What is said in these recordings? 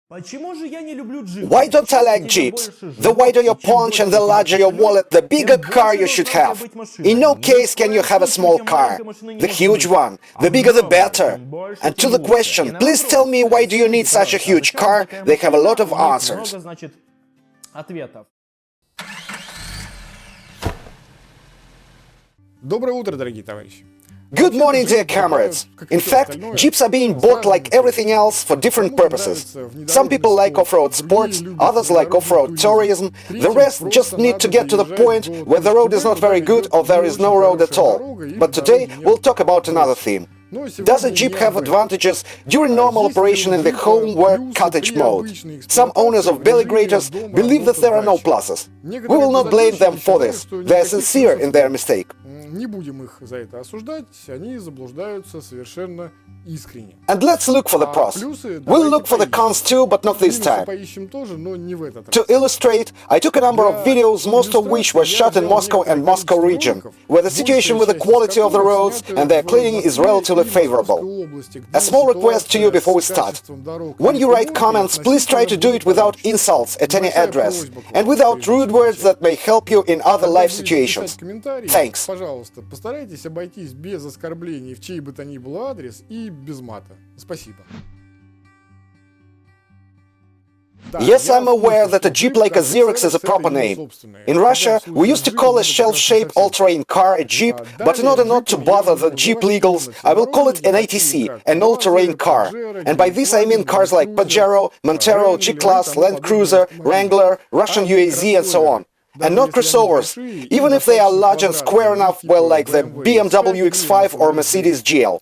Why don't I like Jeeps? The wider your paunch and the larger your wallet, the bigger car you should have. In no case can you have a small car. The huge one. The bigger the better. And to the question, please tell me why do you need such a huge car, they have a lot of answers. Доброе утро, дорогие товарищи. Good morning, dear comrades. In fact, Jeeps are being bought like everything else for different purposes. Some people like off-road sports, others like off-road tourism, the rest just need to get to the point where the road is not very good or there is no road at all. But today we'll talk about another theme. Does a Jeep have advantages during normal operation in the home work cottage mode? Some owners of belly graters believe that there are no pluses. We will not blame them for this. They are sincere in their mistake. Не будем их за это осуждать, они заблуждаются совершенно искренне. And let's look for the pros. We'll look for the cons too, but not this time. Поищем тоже, но не в этот раз. To illustrate, I took a number of videos, most of which were shot in Moscow and Moscow region, where the situation with the quality of the roads and their cleaning is relatively favorable. A small request to you before we start. When you write comments, please try to do it without insults at any address, and without rude words that may help you in other life situations. Thanks. Пожалуйста, постарайтесь обойтись без оскорблений в чей бы то ни было адрес и без мата. Спасибо. Yes, I'm aware that a Jeep like a Xerox is a proper name. In Russia, we used to call a shelf-shaped all-terrain car a Jeep, but in order not to bother the Jeep legals, I will call it an ATC, an all-terrain car. And by this I mean cars like Pajero, Montero, G-Class, Land Cruiser, Wrangler, Russian UAZ and so on. And not crossovers, even if they are large and square enough, well, like the BMW X5 or Mercedes GL.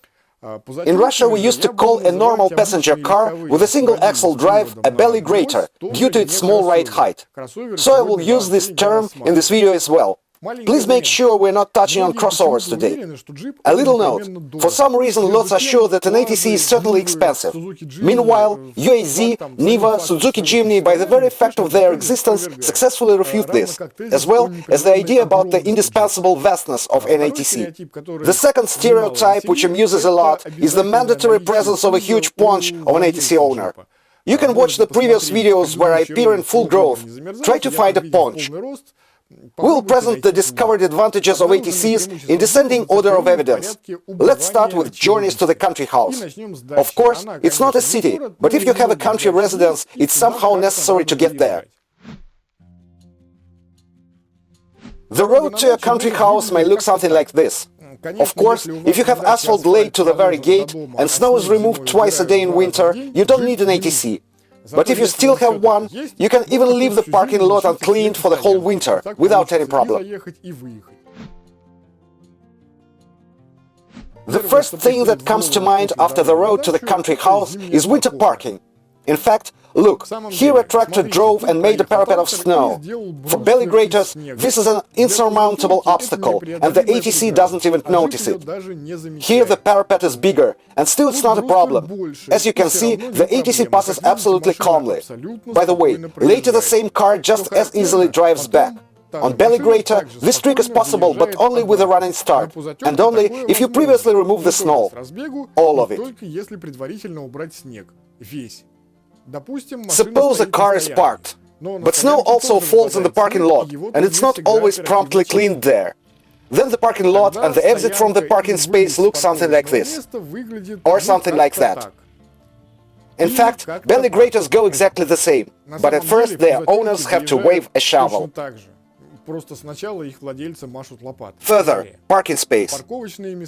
In Russia, we used to call a normal passenger car with a single-axle drive a belly grater, due to its small ride height. So I will use this term in this video as well. Please make sure we're not touching on crossovers today. A little note. For some reason, lots are sure that an ATC is certainly expensive. Meanwhile, UAZ, Niva, Suzuki Jimny, by the very fact of their existence, successfully refute this, as well as the idea about the indispensable vastness of an ATC. The second stereotype, which amuses a lot, is the mandatory presence of a huge paunch of an ATC owner. You can watch the previous videos where I appear in full growth. Try to find a paunch. We'll present the discovered advantages of ATCs in descending order of evidence. Let's start with journeys to the country house. Of course, it's not a city, but if you have a country residence, it's somehow necessary to get there. The road to a country house may look something like this. Of course, if you have asphalt laid to the very gate and snow is removed twice a day in winter, you don't need an ATC. But if you still have one, you can even leave the parking lot uncleaned for the whole winter, without any problem. The first thing that comes to mind after the road to the country house is winter parking. In fact, look, here a tractor drove and made a parapet of snow. For belly graters, this is an insurmountable obstacle, and the ATC doesn't even notice it. Here the parapet is bigger, and still it's not a problem. As you can see, the ATC passes absolutely calmly. By the way, later the same car just as easily drives back. On belly grater, this trick is possible, but only with a running start, and only if you previously remove the snow. All of it. Suppose a car is parked, but snow also falls in the parking lot, and it's not always promptly cleaned there. Then the parking lot and the exit from the parking space look something like this, or something like that. In fact, belly graters go exactly the same, but at first their owners have to wave a shovel. Further, parking space.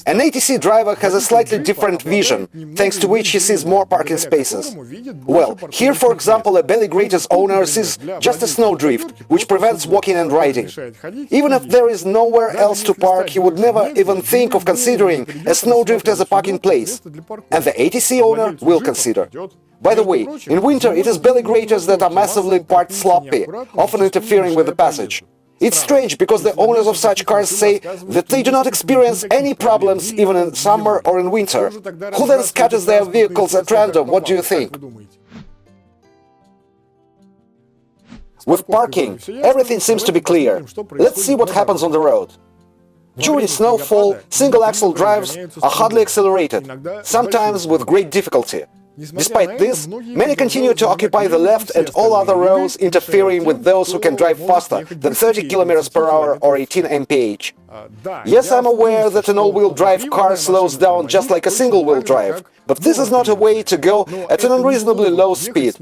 An ATC driver has a slightly different vision, thanks to which he sees more parking spaces. Well, here, for example, a belly grater's owner sees just a snowdrift, which prevents walking and riding. Even if there is nowhere else to park, he would never even think of considering a snowdrift as a parking place. And the ATC owner will consider. By the way, in winter it is belly graters that are massively parked sloppy, often interfering with the passage. It's strange because the owners of such cars say that they do not experience any problems even in summer or in winter. Who then scatters their vehicles at random, what do you think? With parking, everything seems to be clear. Let's see what happens on the road. During snowfall, single-axle drives are hardly accelerated, sometimes with great difficulty. Despite this, many continue to occupy the left and all other roads, interfering with those who can drive faster than 30 km per hour or 18 mph. Yes, I'm aware that an all-wheel drive car slows down just like a single-wheel drive, but this is not a way to go at an unreasonably low speed.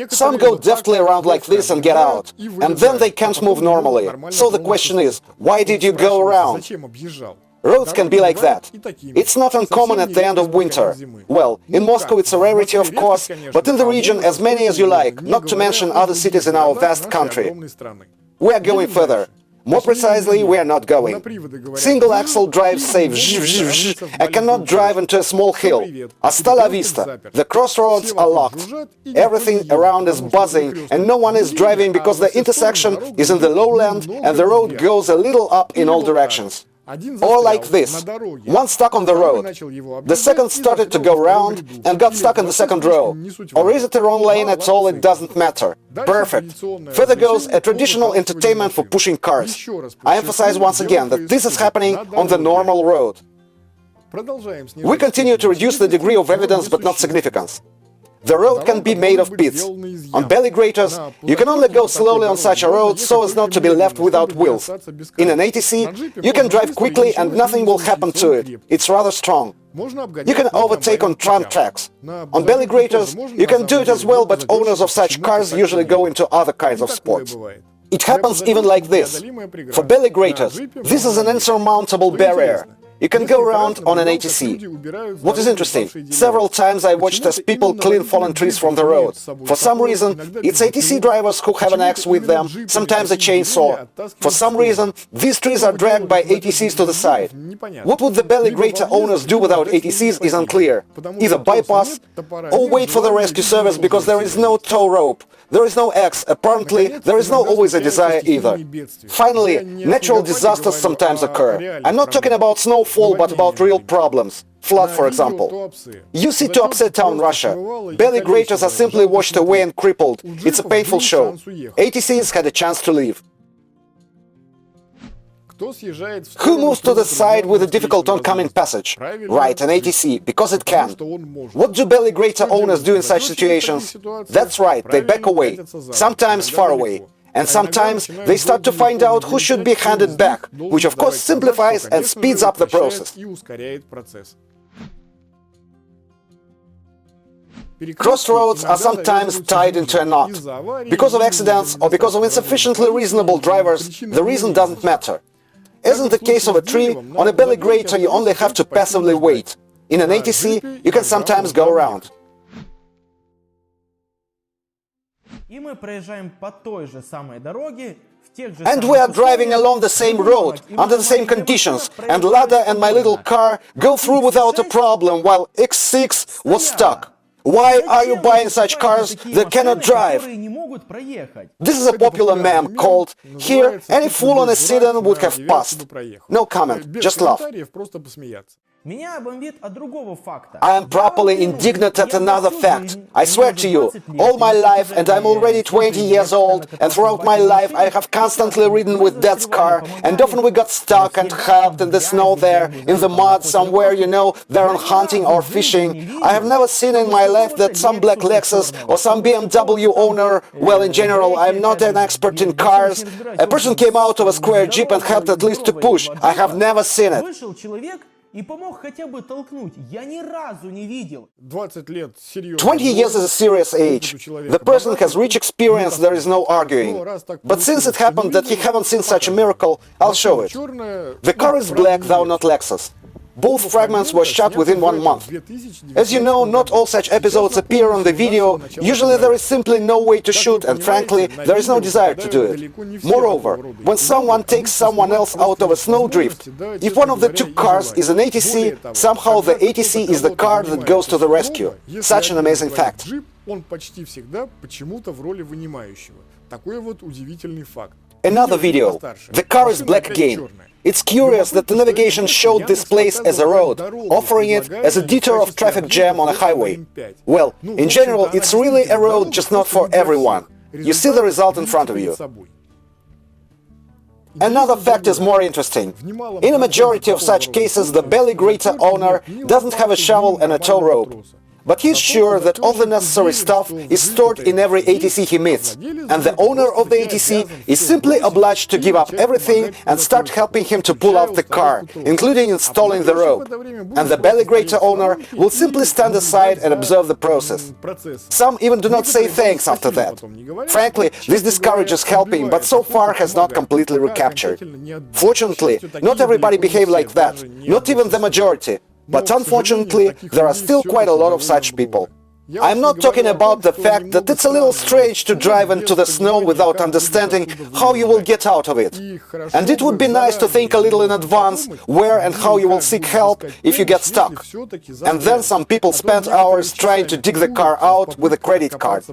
Some go deftly around like this and get out, and then they can't move normally. So the question is, why did you go around? Roads can be like that. It's not uncommon at the end of winter. Well, in Moscow it's a rarity, of course, but in the region as many as you like, not to mention other cities in our vast country. We are going further. More precisely, we are not going. Single-axle drives say vzh, I cannot drive into a small hill. Hasta la vista. The crossroads are locked. Everything around is buzzing and no one is driving because the intersection is in the lowland and the road goes a little up in all directions. Or like this, one stuck on the road, the second started to go round and got stuck in the second row. Or is it the wrong lane at all, it doesn't matter. Perfect. Further goes a traditional entertainment for pushing cars. I emphasize once again that this is happening on the normal road. We continue to reduce the degree of evidence but not significance. The road can be made of pits. On belly graters, you can only go slowly on such a road so as not to be left without wheels. In an ATC, you can drive quickly and nothing will happen to it. It's rather strong. You can overtake on tram tracks. On belly graters, you can do it as well, but owners of such cars usually go into other kinds of sports. It happens even like this. For belly graters, this is an insurmountable barrier. You can go around on an ATC. What is interesting, several times I watched as people clean fallen trees from the road. For some reason, it's ATC drivers who have an axe with them, sometimes a chainsaw. For some reason, these trees are dragged by ATCs to the side. What would the belly grater owners do without ATCs is unclear. Either bypass or wait for the rescue service because there is no tow rope. There is no axe, apparently there is not always a desire either. Finally, natural disasters sometimes occur. I'm not talking about snowfall, but about real problems. Flood, for example. You see Tuapse town, Russia. Belly graters are simply washed away and crippled. It's a painful show. ATCs had a chance to leave. Who moves to the side with a difficult oncoming passage? Right, an ATC, because it can. What do belly grater owners do in such situations? That's right, they back away, sometimes far away. And sometimes they start to find out who should be handed back, which of course simplifies and speeds up the process. Crossroads are sometimes tied into a knot. Because of accidents or because of insufficiently reasonable drivers, the reason doesn't matter. As in the case of a tree, on a belly grater you only have to passively wait. In an ATC, you can sometimes go around. And we are driving along the same road, under the same conditions, and Lada and my little car go through without a problem, while X6 was stuck. Why are you buying such cars that cannot drive? This is a popular meme called "Here, any fool on a sedan would have passed." No comment, just laugh. I am properly indignant at another fact. I swear to you, all my life, and I'm already 20 years old, and throughout my life I have constantly ridden with Dad's car, and often we got stuck and helped in the snow there, in the mud somewhere, you know, there on hunting or fishing. I have never seen in my life that some black Lexus or some BMW owner, well, in general, I'm not an expert in cars, a person came out of a square jeep and helped at least to push. I have never seen it. 20 years is a serious age. The person has rich experience, there is no arguing. But since it happened that you haven't seen such a miracle, I'll show it. The car is black, though not Lexus. Both fragments were shot within 1 month. As you know, not all such episodes appear on the video. Usually there is simply no way to shoot, and frankly, there is no desire to do it. Moreover, when someone takes someone else out of a snowdrift, if one of the two cars is an ATC, somehow the ATC is the car that goes to the rescue. Such an amazing fact. Another video. The car is black again. It's curious that the navigation showed this place as a road, offering it as a detour of traffic jam on a highway. Well, in general, it's really a road, just not for everyone. You see the result in front of you. Another fact is more interesting. In a majority of such cases, the belly grater owner doesn't have a shovel and a tow rope. But he's sure that all the necessary stuff is stored in every ATC he meets, and the owner of the ATC is simply obliged to give up everything and start helping him to pull out the car, including installing the rope. And the belly grater owner will simply stand aside and observe the process. Some even do not say thanks after that. Frankly, this discourages helping, but so far has not completely recaptured. Fortunately, not everybody behave like that, not even the majority. But unfortunately, there are still quite a lot of such people. I'm not talking about the fact that it's a little strange to drive into the snow without understanding how you will get out of it. And it would be nice to think a little in advance where and how you will seek help if you get stuck. And then some people spend hours trying to dig the car out with a credit card.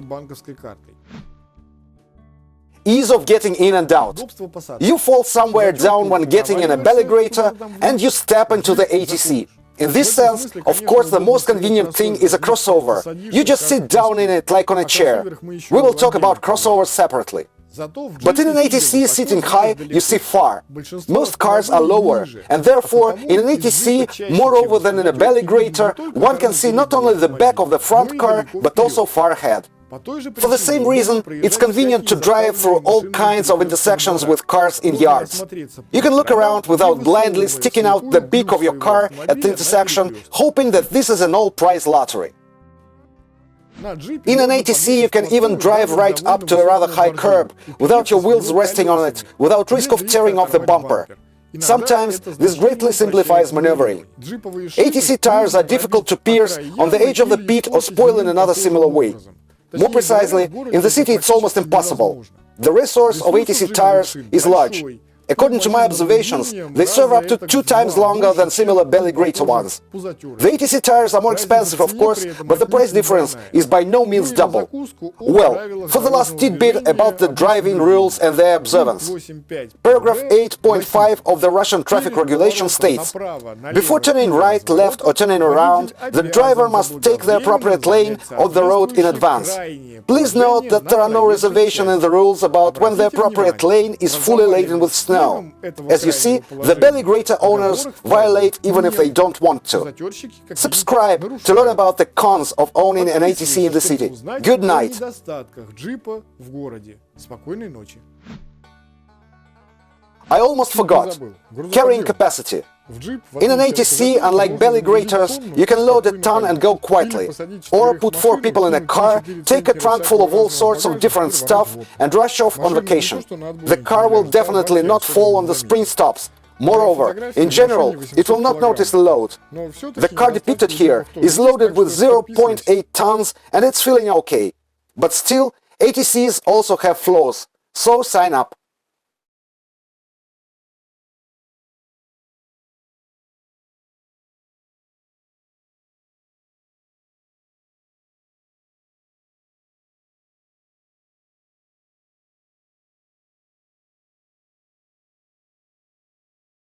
Ease of getting in and out. You fall somewhere down when getting in a belly grater and you step into the ATC. In this sense, of course, the most convenient thing is a crossover. You just sit down in it like on a chair. We will talk about crossovers separately. But in an ATC sitting high, you see far. Most cars are lower, and therefore, in an ATC, moreover than in a belly grater, one can see not only the back of the front car, but also far ahead. For the same reason, it's convenient to drive through all kinds of intersections with cars in yards. You can look around without blindly sticking out the beak of your car at the intersection, hoping that this is an all-prize lottery. In an ATC, you can even drive right up to a rather high curb, without your wheels resting on it, without risk of tearing off the bumper. Sometimes this greatly simplifies maneuvering. ATC tires are difficult to pierce on the edge of the pit or spoil in another similar way. More precisely, in the city it's almost impossible. The resource of ATC tires is large. According to my observations, they serve up to 2 times longer than similar belly grater ones. The ATC tires are more expensive, of course, but the price difference is by no means double. Well, for the last tidbit about the driving rules and their observance. Paragraph 8.5 of the Russian traffic regulation states, before turning right, left or turning around, the driver must take the appropriate lane on the road in advance. Please note that there are no reservations in the rules about when the appropriate lane is fully laden with snow. As you see, the belly grater owners violate even if they don't want to. Subscribe to learn about the cons of owning an ATC in the city. Good night. I almost forgot. Carrying capacity. In an ATC, unlike belly graters, you can load a ton and go quietly. Or put 4 people in a car, take a trunk full of all sorts of different stuff and rush off on vacation. The car will definitely not fall on the spring stops. Moreover, in general, it will not notice the load. The car depicted here is loaded with 0.8 tons and it's feeling okay. But still, ATCs also have flaws, so sign up.